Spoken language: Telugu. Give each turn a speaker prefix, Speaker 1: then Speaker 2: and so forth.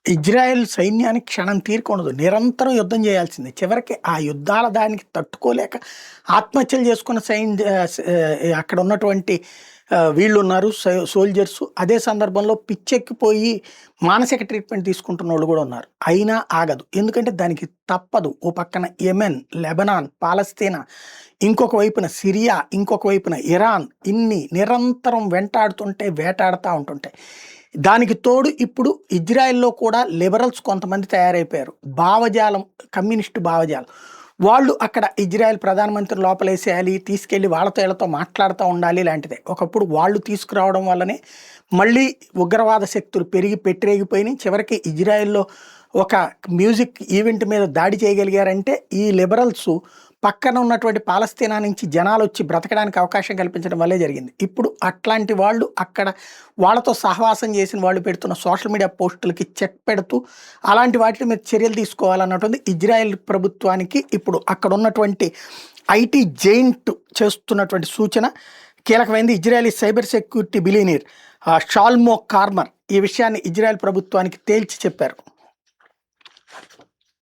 Speaker 1: ఇజ్రాయెల్ సైన్యానికి క్షణం తీరికొనదు. నిరంతరం యుద్ధం చేయాల్సిందే. చివరికి ఆ యుద్ధాల దానికి తట్టుకోలేక ఆత్మహత్యలు చేసుకున్న అక్కడ ఉన్నటువంటి వీళ్ళున్నారు సోల్జర్సు. అదే సందర్భంలో పిచ్చెక్కిపోయి మానసిక ట్రీట్మెంట్ తీసుకుంటున్నోళ్ళు కూడా ఉన్నారు. అయినా ఆగదు. ఎందుకంటే దానికి తప్పదు. ఓ పక్కన యెమెన్, లెబనాన్, పాలస్తీనా, ఇంకొక వైపున సిరియా, ఇంకొక వైపున ఇరాన్, ఇన్ని నిరంతరం వెంటాడుతుంటే వేటాడుతూ ఉంటుంటాయి. దానికి తోడు ఇప్పుడు ఇజ్రాయెల్‌లో కూడా లిబరల్స్ కొంతమంది తయారైపోయారు. భావజాలం, కమ్యూనిస్టు భావజాలం. వాళ్ళు అక్కడ ఇజ్రాయెల్ ప్రధానమంత్రి లోపలేసేయాలి, తీసుకెళ్ళి వాళ్ళతో ఈళ్ళతో మాట్లాడుతూ ఉండాలి లాంటిదే. ఒకప్పుడు వాళ్ళు తీసుకురావడం వల్లనే మళ్ళీ ఉగ్రవాద శక్తులు పెట్టిరేగిపోయినాయి. చివరికి ఇజ్రాయెల్‌లో ఒక మ్యూజిక్ ఈవెంట్ మీద దాడి చేయగలిగారంటే ఈ లిబరల్సు పక్కన ఉన్నటువంటి పాలస్తీనా నుంచి జనాలొచ్చి బ్రతకడానికి అవకాశం కల్పించడం వల్లే జరిగింది. ఇప్పుడు అట్లాంటి వాళ్ళు అక్కడ వాళ్ళతో సహవాసం చేసిన వాళ్ళు పెడుతున్న సోషల్ మీడియా పోస్టులకి చెక్ పెడుతూ అలాంటి వాటి మీద చర్యలు తీసుకోవాలన్నటువంటి ఇజ్రాయెల్ ప్రభుత్వానికి ఇప్పుడు అక్కడ ఉన్నటువంటి ఐటీ జెయింట్ చేస్తున్నటువంటి సూచన కీలకమైంది. ఇజ్రాయలీ సైబర్ సెక్యూరిటీ బిలియనీర్ షాల్మో కార్మర్ ఈ విషయాన్ని ఇజ్రాయెల్ ప్రభుత్వానికి తేల్చి చెప్పారు.